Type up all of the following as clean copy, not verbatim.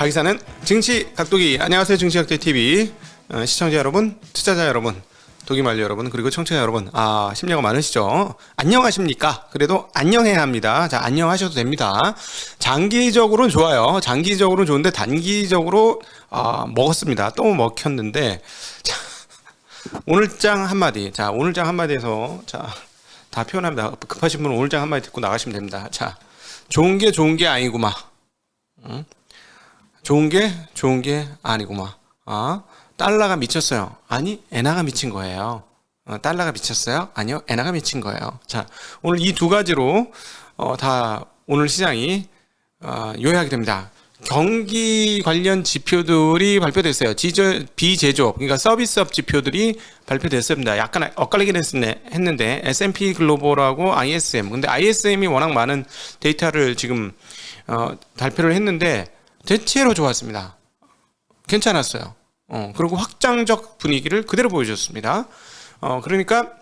가기사는 증시 각도기. 안녕하세요, 증시각도TV 시청자 여러분, 투자자 여러분, 도기만료 여러분, 그리고 청취자 여러분, 심려가 많으시죠? 안녕하십니까? 그래도 안녕해야 합니다. 자, 안녕하셔도 됩니다. 장기적으로는 좋아요. 장기적으로는 좋은데 단기적으로 먹었습니다. 또 먹혔는데. 자, 오늘장 한마디. 자, 오늘장 한마디에서 다 표현합니다. 급하신 분은 오늘장 한마디 듣고 나가시면 됩니다. 자, 좋은 게 아니구마. 응? 좋은 게 아니구마. 달러가 미쳤어요. 아니, 엔화가 미친 거예요. 달러가 미쳤어요? 아니요, 엔화가 미친 거예요. 자, 오늘 이 두 가지로 다 오늘 시장이 요약이 됩니다. 경기 관련 지표들이 발표됐어요. 비제조업, 그러니까 서비스업 지표들이 발표됐습니다. 약간 엇갈리긴 했는데 S&P 글로벌하고 ISM. 근데 ISM이 워낙 많은 데이터를 지금 발표를 했는데 대체로 좋았습니다. 괜찮았어요. 그리고 확장적 분위기를 그대로 보여줬습니다. 그러니까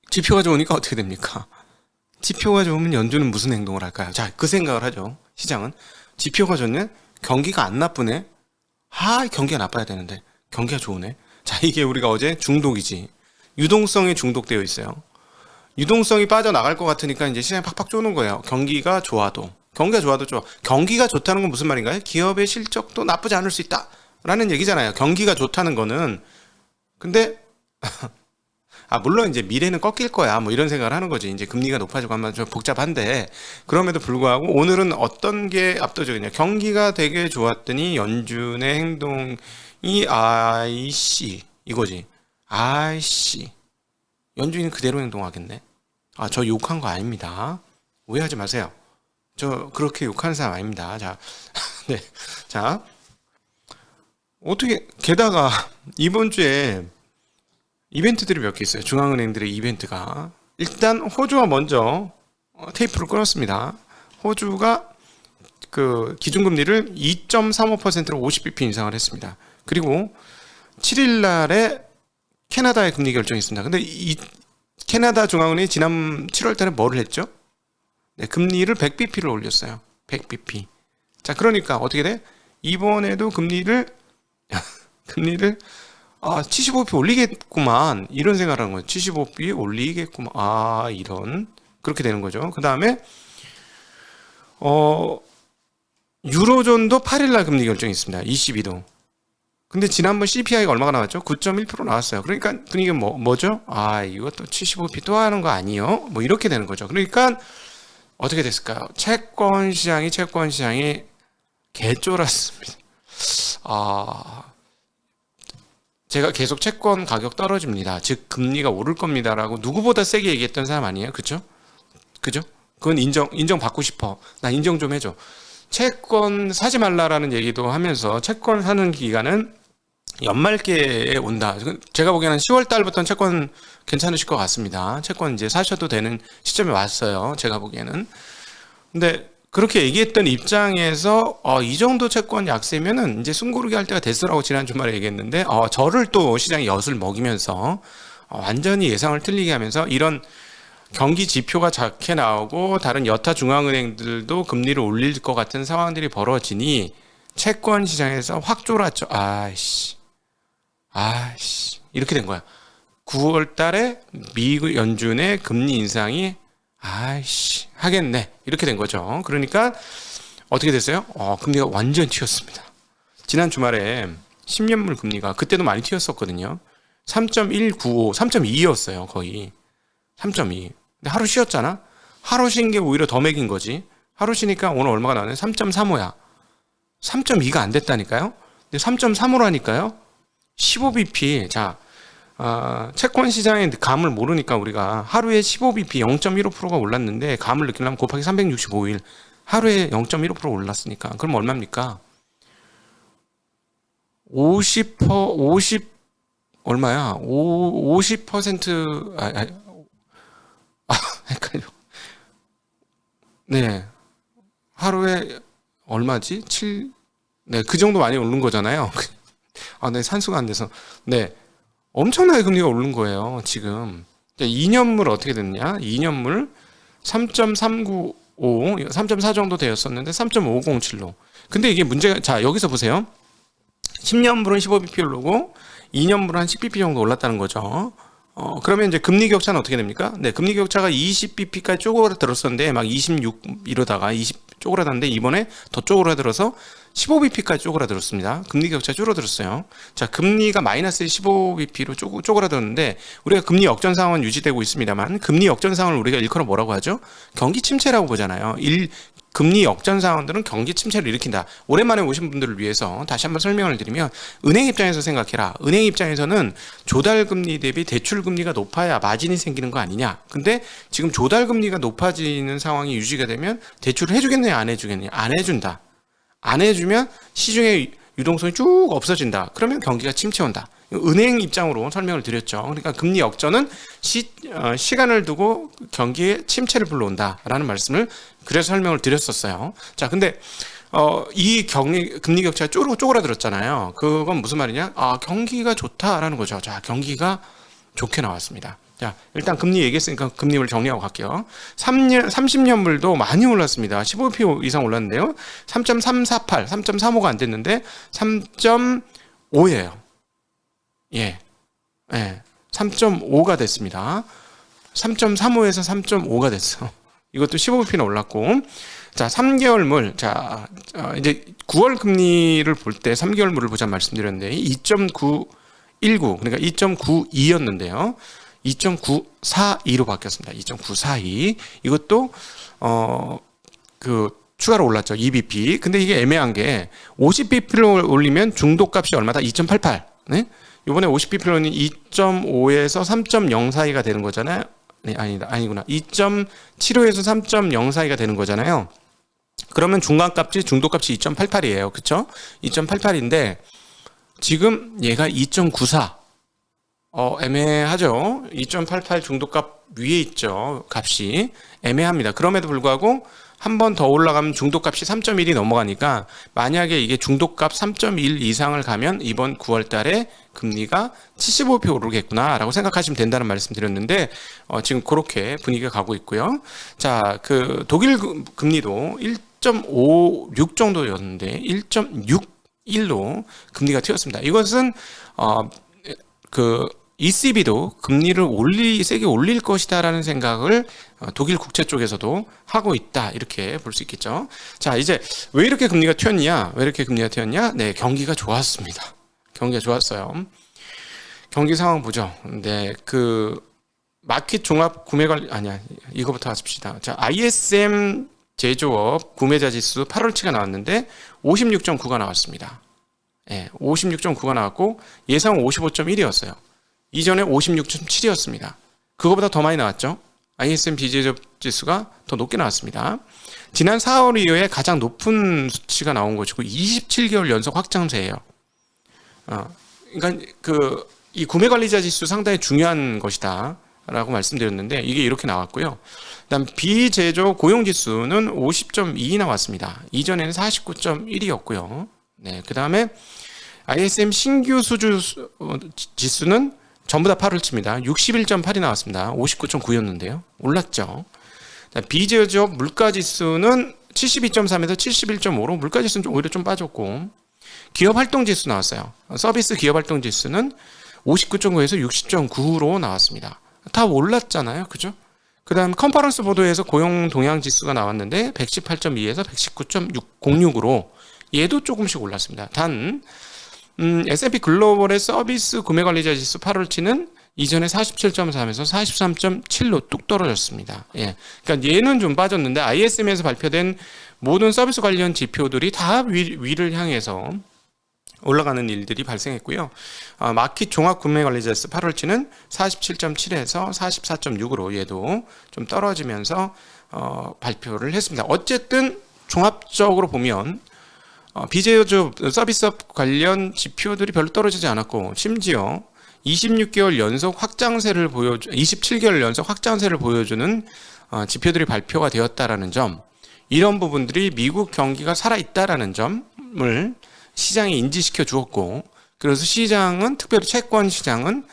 지표가 좋으니까 어떻게 됩니까? 지표가 좋으면 연준은 무슨 행동을 할까요? 자, 그 생각을 하죠. 시장은 지표가 좋네, 경기가 안 나쁘네. 경기가 나빠야 되는데 경기가 좋으네. 자, 이게 우리가 어제 중독이지. 유동성에 중독되어 있어요. 유동성이 빠져나갈 것 같으니까 이제 시장이 팍팍 쪼는 거예요. 경기가 좋아도 좋아. 경기가 좋다는 건 무슨 말인가요? 기업의 실적도 나쁘지 않을 수 있다 라는 얘기잖아요. 경기가 좋다는 거는. 근데 물론 이제 미래는 꺾일 거야, 뭐 이런 생각을 하는 거지. 이제 금리가 높아지고 하면 좀 복잡한데, 그럼에도 불구하고 오늘은 어떤 게 압도적이냐. 경기가 되게 좋았더니 연준의 행동이 이거지. 연준이 그대로 행동하겠네. 저 욕한 거 아닙니다. 오해하지 마세요. 저 그렇게 욕하는 사람 아닙니다. 자, 네. 자, 게다가 이번 주에 이벤트들이 몇 개 있어요. 중앙은행들의 이벤트가. 일단 호주가 먼저 테이프를 끊었습니다. 호주가 그 기준금리를 2.35%로 50bp 인상을 했습니다. 그리고 7일 날에 캐나다의 금리 결정이 있습니다. 근데 이 캐나다 중앙은행이 지난 7월 달에 뭐를 했죠? 네, 금리를 100bp를 올렸어요. 100bp. 자, 그러니까 어떻게 돼? 이번에도 금리를 75bp 올리겠구만, 이런 생각을 하는 거예요. 75bp 올리겠구만. 그렇게 되는 거죠. 그 다음에 유로존도 8일날 금리 결정이 있습니다. 22도. 근데 지난번 CPI가 얼마가 나왔죠? 9.1% 나왔어요. 그러니까 분위기가 뭐죠? 이것도 75bp 또 하는 거 아니요? 뭐 이렇게 되는 거죠. 그러니까 어떻게 됐을까요? 채권 시장이 개쫄았습니다. 제가 계속 채권 가격 떨어집니다, 즉 금리가 오를 겁니다라고 누구보다 세게 얘기했던 사람 아니에요? 그죠? 그건 인정 받고 싶어. 나 인정 좀 해줘. 채권 사지 말라라는 얘기도 하면서 채권 사는 기간은 연말기에 온다. 제가 보기에는 10월 달부터는 채권 괜찮으실 것 같습니다. 채권 이제 사셔도 되는 시점이 왔어요, 제가 보기에는. 근데 그렇게 얘기했던 입장에서 이 정도 채권 약세면은 이제 숨고르기 할 때가 됐어라고 지난 주말에 얘기했는데, 저를 또 시장이 엿을 먹이면서 완전히 예상을 틀리게 하면서 이런 경기 지표가 작게 나오고 다른 여타 중앙은행들도 금리를 올릴 것 같은 상황들이 벌어지니 채권 시장에서 확 쫄았죠. 이렇게 된 거야. 9월 달에 미국 연준의 금리 인상이 하겠네, 이렇게 된 거죠. 그러니까 어떻게 됐어요? 금리가 완전 튀었습니다. 지난 주말에 10년물 금리가 그때도 많이 튀었었거든요. 3.195, 3.2였어요 거의. 3.2. 근데 하루 쉬었잖아. 하루 쉰 게 오히려 더 매긴 거지. 하루 쉬니까 오늘 얼마가 나왔네? 3.35야 3.2가 안 됐다니까요. 근데 3.35라니까요 15bp. 자, 채권 시장의 감을 모르니까 우리가 하루에 15bp 0.15%가 올랐는데, 감을 느끼려면 곱하기 365일 하루에 0.15% 올랐으니까 그럼 얼마입니까? 50 얼마야? 50% 헷갈려. 네, 하루에 얼마지? 7. 네, 그 정도 많이 오른 거잖아요. 네, 산수가 안 돼서. 네, 엄청나게 금리가 오른 거예요 지금. 2년물 어떻게 됐냐? 2년물 3.395, 3.4 정도 되었었는데 3.507로. 근데 이게 문제가, 자, 여기서 보세요. 10년물은 15bp 오르고 2년물은 한 10bp 정도 올랐다는 거죠. 그러면 이제 금리 격차는 어떻게 됩니까? 네, 금리 격차가 20bp까지 쪼그라들었었는데 막 26 이러다가 20 쪼그라들었는데 이번에 더 쪼그라들어서 15bp까지 쪼그라들었습니다. 금리 격차 줄어들었어요. 자, 금리가 마이너스 15bp로 쪼그라들었는데 우리가 금리 역전 상황은 유지되고 있습니다만 금리 역전 상황을 우리가 일컬어 뭐라고 하죠? 경기 침체라고 보잖아요. 금리 역전 상황들은 경기 침체를 일으킨다. 오랜만에 오신 분들을 위해서 다시 한번 설명을 드리면 은행 입장에서 생각해라. 은행 입장에서는 조달 금리 대비 대출 금리가 높아야 마진이 생기는 거 아니냐. 근데 지금 조달 금리가 높아지는 상황이 유지가 되면 대출을 해주겠느냐 안 해주겠느냐. 안 해준다. 안 해주면 시중의 유동성이 쭉 없어진다. 그러면 경기가 침체 온다. 은행 입장으로 설명을 드렸죠. 그러니까 금리 역전은 시간을 두고 경기에 침체를 불러온다라는 말씀을 그래서 설명을 드렸었어요. 자, 근데 이 금리 격차가 쪼그라들었잖아요. 그건 무슨 말이냐? 아, 경기가 좋다라는 거죠. 자, 경기가 좋게 나왔습니다. 자, 일단 금리 얘기했으니까 금리를 정리하고 갈게요. 30년물도 많이 올랐습니다. 15% 이상 올랐는데요. 3.348, 3.35가 안 됐는데 3.5예요. 예. 3.5가 됐습니다. 3.35에서 3.5가 됐어. 이것도 15bp나 올랐고. 자, 3개월물. 자, 이제 9월 금리를 볼 때 3개월물을 보자 말씀드렸는데 2.919, 그러니까 2.92였는데요. 2.942로 바뀌었습니다. 2.942. 이것도 추가로 올랐죠. 2bp. 근데 이게 애매한 게 50bp를 올리면 중도값이 얼마다? 2.88. 네? 이번에 50bp로는 2.5에서 3.0 사이가 되는 거잖아요. 네, 아니구나. 2.75에서 3.0 사이가 되는 거잖아요. 그러면 중간값이 중도값이 2.88이에요. 그렇죠? 2.88인데 지금 얘가 2.94. 애매하죠. 2.88 중도값 위에 있죠. 값이 애매합니다. 그럼에도 불구하고 한 번 더 올라가면 중도값이 3.1이 넘어가니까 만약에 이게 중도값 3.1 이상을 가면 이번 9월 달에 금리가 75bp 오르겠구나 라고 생각하시면 된다는 말씀 드렸는데 지금 그렇게 분위기가 가고 있고요. 자, 그 독일 금리도 1.56 정도였는데 1.61로 금리가 튀었습니다. 이것은 ECB도 금리를 세게 올릴 것이다라는 생각을 독일 국채 쪽에서도 하고 있다. 이렇게 볼 수 있겠죠. 자, 이제 왜 이렇게 금리가 튀었냐? 네, 경기가 좋았습니다. 경기가 좋았어요. 경기 상황 보죠. 네, 마켓 종합 구매 관리, 이거부터 하십시다. 자, ISM 제조업 구매자 지수 8월치가 나왔는데 56.9가 나왔습니다. 네, 56.9가 나왔고 예상은 55.1이었어요. 이전에 56.7이었습니다. 그거보다 더 많이 나왔죠. ISM 비제조업 지수가 더 높게 나왔습니다. 지난 4월 이후에 가장 높은 수치가 나온 것이고 27개월 연속 확장세예요. 그러니까 이 구매관리자 지수 상당히 중요한 것이다 라고 말씀드렸는데 이게 이렇게 나왔고요. 그다음 비제조 고용지수는 50.2 나왔습니다. 이전에는 49.1이었고요. 네, 그 다음에 ISM 신규 수주 지수는 전부 다 8월치입니다. 61.8이 나왔습니다. 59.9였는데요. 올랐죠. 비제조업 물가지수는 72.3에서 71.5로 물가지수는 오히려 좀 빠졌고 기업활동지수 나왔어요. 서비스 기업활동지수는 59.9에서 60.9로 나왔습니다. 다 올랐잖아요. 그죠? 그 다음 컨퍼런스 보도에서 고용 동향 지수가 나왔는데 118.2에서 119.06으로 얘도 조금씩 올랐습니다. 단 S&P 글로벌의 서비스 구매관리자 지수 8월치는 이전에 47.3에서 43.7로 뚝 떨어졌습니다. 예. 그러니까 얘는 좀 빠졌는데 ISM에서 발표된 모든 서비스 관련 지표들이 다 위를 향해서 올라가는 일들이 발생했고요. 마켓 종합 구매관리자 지수 8월치는 47.7에서 44.6으로 얘도 좀 떨어지면서 발표를 했습니다. 어쨌든 종합적으로 보면 비제조업 서비스업 관련 지표들이 별로 떨어지지 않았고 심지어 27개월 연속 확장세를 보여주는 지표들이 발표가 되었다라는 점, 이런 부분들이 미국 경기가 살아있다라는 점을 시장에 인지시켜 주었고, 그래서 시장은, 특별히 채권 시장은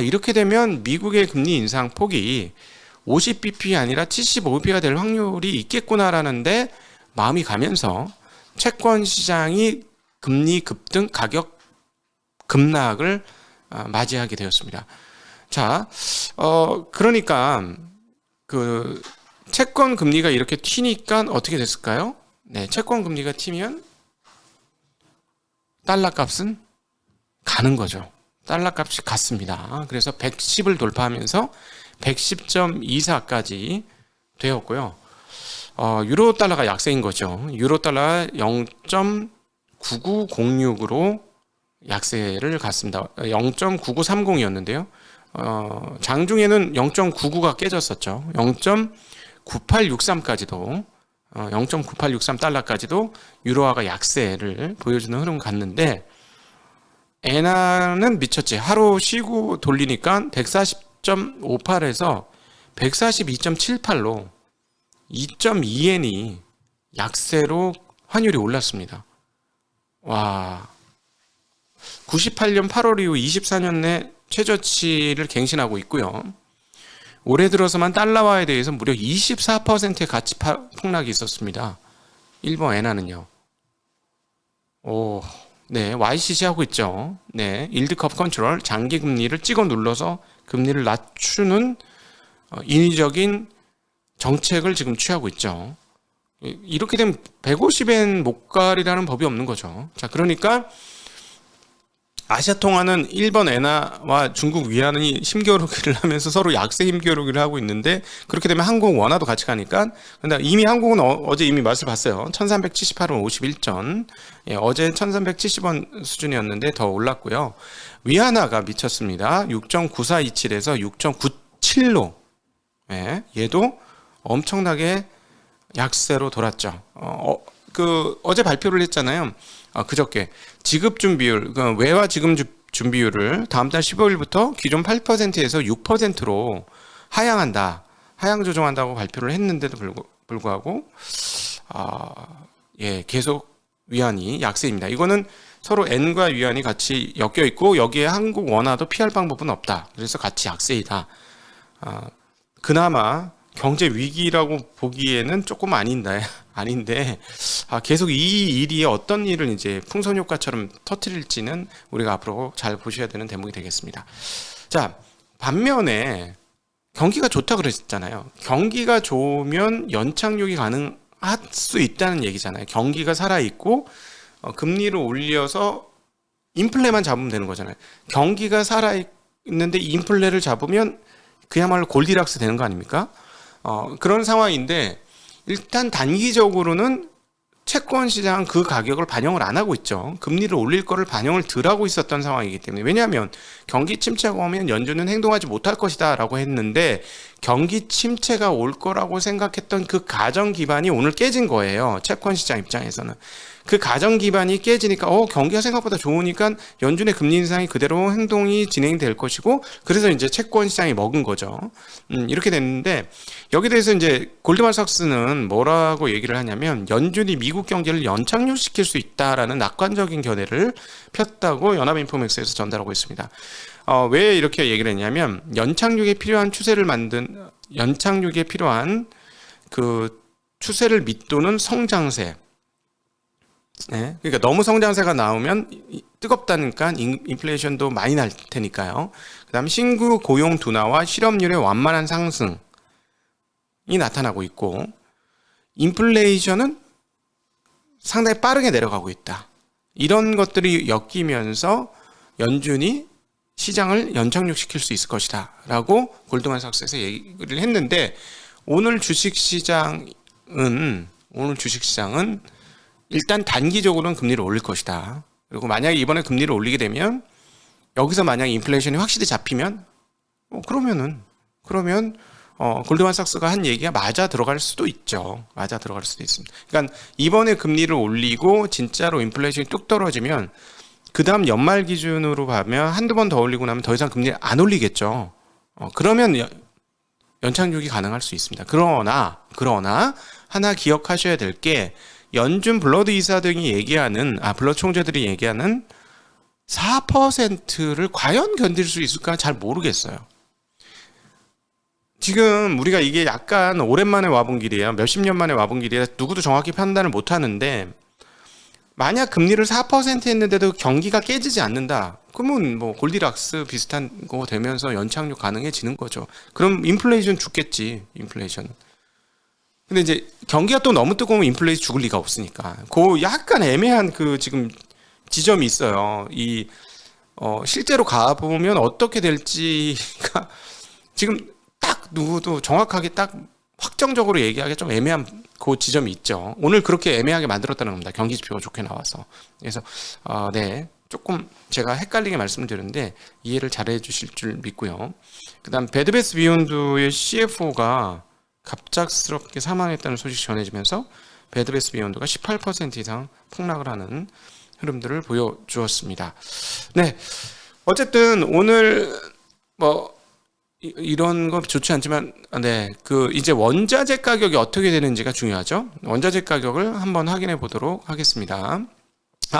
이렇게 되면 미국의 금리 인상 폭이 50bp 아니라 75bp가 될 확률이 있겠구나라는데 마음이 가면서 채권 시장이 금리 급등, 가격 급락을 맞이하게 되었습니다. 자, 그러니까 그 채권 금리가 이렇게 튀니까 어떻게 됐을까요? 네, 채권 금리가 튀면 달러 값은 가는 거죠. 달러 값이 갔습니다. 그래서 110을 돌파하면서 110.24까지 되었고요. 유로 달러가 약세인 거죠. 유로 달러 0.9906으로 약세를 갔습니다. 0.9930이었는데요. 장중에는 0.99가 깨졌었죠. 0.9863까지도 0.9863달러까지도 유로화가 약세를 보여주는 흐름 갔는데 엔화는 미쳤지. 하루 쉬고 돌리니까 140.58에서 142.78로 2.2엔이 약세로 환율이 올랐습니다. 와, 98년 8월 이후 24년 내 최저치를 갱신하고 있고요. 올해 들어서만 달러화에 대해서 무려 24%의 가치 폭락이 있었습니다. 일본 엔화는요. 네, YCC 하고 있죠. 네, 일드 커브 컨트롤, 장기 금리를 찍어 눌러서 금리를 낮추는 인위적인 정책을 지금 취하고 있죠. 이렇게 되면 150엔 못 가리라는 법이 없는 거죠. 자, 그러니까 아시아 통화는 일본 엔화와 중국 위안이 힘겨루기를 하면서 서로 약세 힘겨루기를 하고 있는데 그렇게 되면 한국 원화도 같이 가니까 근데 이미 한국은 어제 이미 맛을 봤어요. 1378원 51전. 예, 어제 1370원 수준이었는데 더 올랐고요. 위안화가 미쳤습니다. 6.9427에서 6.97로 예, 얘도 엄청나게 약세로 돌았죠. 어제 발표를 했잖아요. 그저께 지급 준비율, 외화 지급 준비율을 다음 달 15일부터 기존 8%에서 6%로 하향한다, 하향 조정한다고 발표를 했는데도 불구하고 예, 계속 위안이 약세입니다. 이거는 서로 엔과 위안이 같이 엮여 있고 여기에 한국 원화도 피할 방법은 없다. 그래서 같이 약세이다. 그나마 경제 위기라고 보기에는 조금 아닌데 계속 이 일이 어떤 일을 이제 풍선 효과처럼 터뜨릴지는 우리가 앞으로 잘 보셔야 되는 대목이 되겠습니다. 자, 반면에 경기가 좋다 그랬잖아요. 경기가 좋으면 연착륙이 가능할 수 있다는 얘기잖아요. 경기가 살아있고 금리를 올려서 인플레만 잡으면 되는 거잖아요. 경기가 살아있는데 인플레를 잡으면 그야말로 골디락스 되는 거 아닙니까? 그런 상황인데 일단 단기적으로는 채권 시장 그 가격을 반영을 안 하고 있죠. 금리를 올릴 거를 반영을 덜 하고 있었던 상황이기 때문에. 왜냐하면 경기 침체가 오면 연준은 행동하지 못할 것이다 라고 했는데 경기 침체가 올 거라고 생각했던 그 가정 기반이 오늘 깨진 거예요. 채권 시장 입장에서는. 그 가정 기반이 깨지니까 경기가 생각보다 좋으니까 연준의 금리 인상이 그대로 행동이 진행될 것이고 그래서 이제 채권 시장이 먹은 거죠. 이렇게 됐는데 여기에 대해서 이제 골드만삭스는 뭐라고 얘기를 하냐면 연준이 미국 경제를 연착륙시킬 수 있다라는 낙관적인 견해를 폈다고 연합인포맥스에서 전달하고 있습니다. 왜 이렇게 얘기를 했냐면 연착륙에 필요한 그 추세를 밑도는 성장세. 네, 그러니까 너무 성장세가 나오면 뜨겁다니까 인플레이션도 많이 날 테니까요. 그다음 신규 고용 둔화와 실업률의 완만한 상승이 나타나고 있고 인플레이션은 상당히 빠르게 내려가고 있다. 이런 것들이 엮이면서 연준이 시장을 연착륙시킬 수 있을 것이다 라고 골드만삭스에서 얘기를 했는데 오늘 주식시장은 일단 단기적으로는 금리를 올릴 것이다. 그리고 만약에 이번에 금리를 올리게 되면 여기서 만약에 인플레이션이 확실히 잡히면 그러면 골드만삭스가 한 얘기가 맞아 들어갈 수도 있죠. 맞아 들어갈 수도 있습니다. 그러니까 이번에 금리를 올리고 진짜로 인플레이션이 뚝 떨어지면 그 다음 연말 기준으로 보면 한두 번 더 올리고 나면 더 이상 금리를 안 올리겠죠. 그러면 연착륙이 가능할 수 있습니다. 그러나 하나 기억하셔야 될 게 연준 블러드 이사 등이 얘기하는 블러드 총재들이 얘기하는 4%를 과연 견딜 수 있을까 잘 모르겠어요. 지금 우리가 이게 약간 오랜만에 와본 길이에요. 몇십 년 만에 와본 길이라 누구도 정확히 판단을 못 하는데 만약 금리를 4% 했는데도 경기가 깨지지 않는다. 그러면 뭐 골디락스 비슷한 거 되면서 연착륙 가능해지는 거죠. 그럼 인플레이션 죽겠지. 인플레이션. 근데 이제 경기가 또 너무 뜨거우면 인플레이션 죽을 리가 없으니까. 그 약간 애매한 그 지금 지점이 있어요. 실제로 가보면 어떻게 될지가 지금 딱 누구도 정확하게 딱 확정적으로 얘기하기 좀 애매한 그 지점이 있죠. 오늘 그렇게 애매하게 만들었다는 겁니다. 경기 지표가 좋게 나와서. 그래서 네, 조금 제가 헷갈리게 말씀을 드렸는데 이해를 잘해 주실 줄 믿고요. 그다음 배드베스 비욘드의 CFO가 갑작스럽게 사망했다는 소식이 전해지면서 배드베스 비욘드가 18% 이상 폭락을 하는 흐름들을 보여주었습니다. 네, 어쨌든 오늘 뭐 이런 거 좋지 않지만, 네, 이제 원자재 가격이 어떻게 되는지가 중요하죠. 원자재 가격을 한번 확인해 보도록 하겠습니다.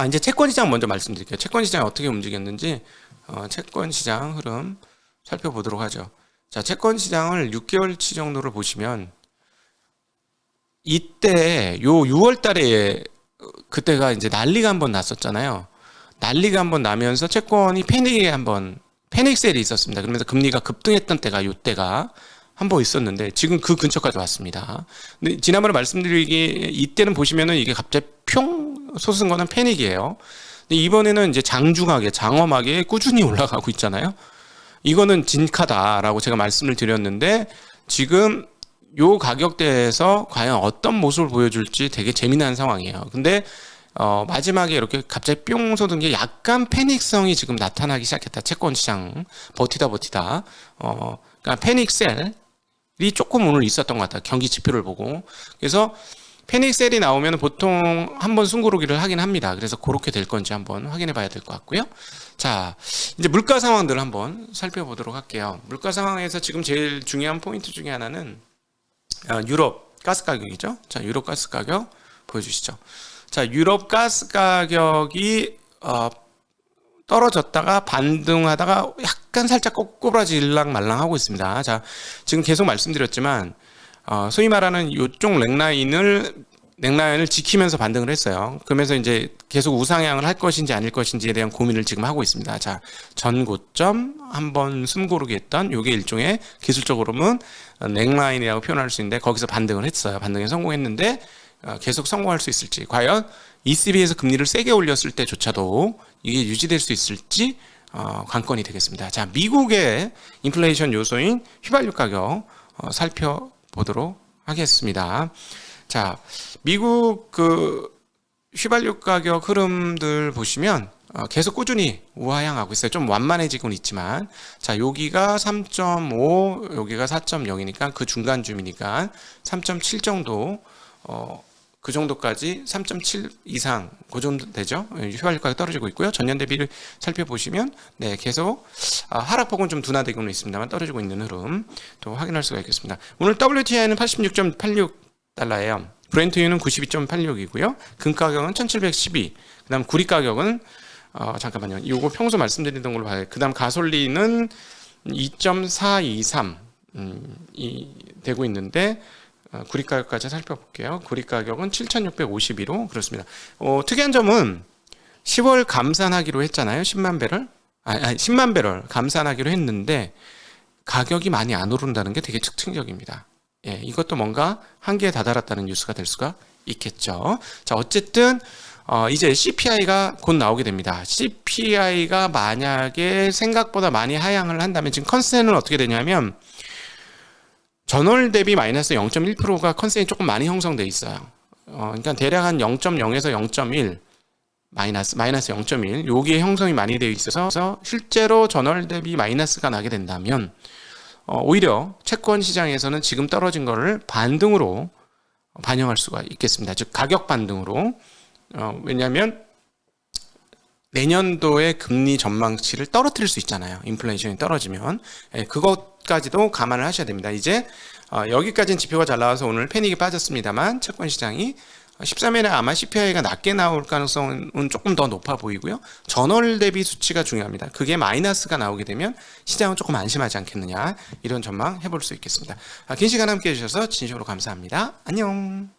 이제 채권 시장 먼저 말씀드릴게요. 채권 시장이 어떻게 움직였는지, 채권 시장 흐름 살펴보도록 하죠. 자, 채권 시장을 6개월치 정도를 보시면, 이때 요 6월 달에 그때가 이제 난리가 한번 났었잖아요. 난리가 한번 나면서 채권이 패닉 셀이 있었습니다. 그러면서 금리가 급등했던 때가 요때가 한 번 있었는데 지금 그 근처까지 왔습니다. 근데 지난번에 말씀드리기 이때는 보시면은 이게 갑자기 평 솟은 거는 패닉이에요. 근데 이번에는 이제 장엄하게 꾸준히 올라가고 있잖아요. 이거는 진카다라고 제가 말씀을 드렸는데 지금 요 가격대에서 과연 어떤 모습을 보여줄지 되게 재미난 상황이에요. 근데 마지막에 이렇게 갑자기 뿅 솟은 게 약간 패닉성이 지금 나타나기 시작했다. 채권 시장 버티다. 그러니까 패닉셀이 조금 오늘 있었던 것 같다. 경기 지표를 보고. 그래서 패닉셀이 나오면 보통 한번 숨고르기를 하긴 합니다. 그래서 그렇게 될 건지 한번 확인해 봐야 될 것 같고요. 자, 이제 물가 상황들을 한번 살펴보도록 할게요. 물가 상황에서 지금 제일 중요한 포인트 중에 하나는 유럽 가스 가격이죠. 자, 유럽 가스 가격 보여주시죠. 자, 유럽 가스 가격이 떨어졌다가 반등하다가 약간 살짝 꼬꾸라질랑 말랑 하고 있습니다. 자, 지금 계속 말씀드렸지만 소위 말하는 이쪽 넥라인을 지키면서 반등을 했어요. 그러면서 이제 계속 우상향을 할 것인지 아닐 것인지에 대한 고민을 지금 하고 있습니다. 자, 전 고점 한번 숨고르게 했던 요게 일종의 기술적으로는 넥라인이라고 표현할 수 있는데 거기서 반등을 했어요. 반등에 성공했는데 계속 성공할 수 있을지, 과연 ECB에서 금리를 세게 올렸을 때조차도 이게 유지될 수 있을지 관건이 되겠습니다. 자, 미국의 인플레이션 요소인 휘발유 가격 살펴보도록 하겠습니다. 자, 미국 휘발유 가격 흐름들 보시면 계속 꾸준히 우하향하고 있어요. 좀 완만해지고는 있지만, 자, 여기가 3.5, 여기가 4.0이니까 그 중간쯤이니까 3.7 정도, 그 정도까지 3.7 이상 그 정도 되죠. 휘발유 가격 떨어지고 있고요. 전년 대비를 살펴보시면 네, 계속 하락폭은 좀 둔화되고는 있습니다만 떨어지고 있는 흐름 또 확인할 수가 있겠습니다. 오늘 WTI는 86.86달러예요. 브렌트유는 92.86이고요. 금 가격은 1712. 그다음 구리 가격은 잠깐만요. 이거 평소 말씀드리던 걸로 봐요. 그다음 가솔린은 2.423 되고 있는데 구리 가격까지 살펴볼게요. 구리 가격은 7,652로 그렇습니다. 특이한 점은 10월 감산하기로 했잖아요. 10만 배럴. 10만 배럴 감산하기로 했는데 가격이 많이 안 오른다는 게 되게 특징적입니다. 예, 이것도 뭔가 한계에 다다랐다는 뉴스가 될 수가 있겠죠. 자, 어쨌든 이제 CPI가 곧 나오게 됩니다. CPI가 만약에 생각보다 많이 하향을 한다면 지금 컨센은 어떻게 되냐면 전월 대비 마이너스 0.1%가 컨센이 조금 많이 형성돼 있어요. 그러니까 대략 한 0.0에서 0.1 마이너스 0.1 요게 형성이 많이 되어 있어서 실제로 전월 대비 마이너스가 나게 된다면 오히려 채권 시장에서는 지금 떨어진 거를 반등으로 반영할 수가 있겠습니다. 즉 가격 반등으로. 왜냐하면 내년도의 금리 전망치를 떨어뜨릴 수 있잖아요. 인플레이션이 떨어지면. 그것까지도 감안을 하셔야 됩니다. 이제 여기까지는 지표가 잘 나와서 오늘 패닉이 빠졌습니다만 채권 시장이 13일에 아마 CPI가 낮게 나올 가능성은 조금 더 높아 보이고요. 전월 대비 수치가 중요합니다. 그게 마이너스가 나오게 되면 시장은 조금 안심하지 않겠느냐, 이런 전망 해볼 수 있겠습니다. 긴 시간 함께 해주셔서 진심으로 감사합니다. 안녕.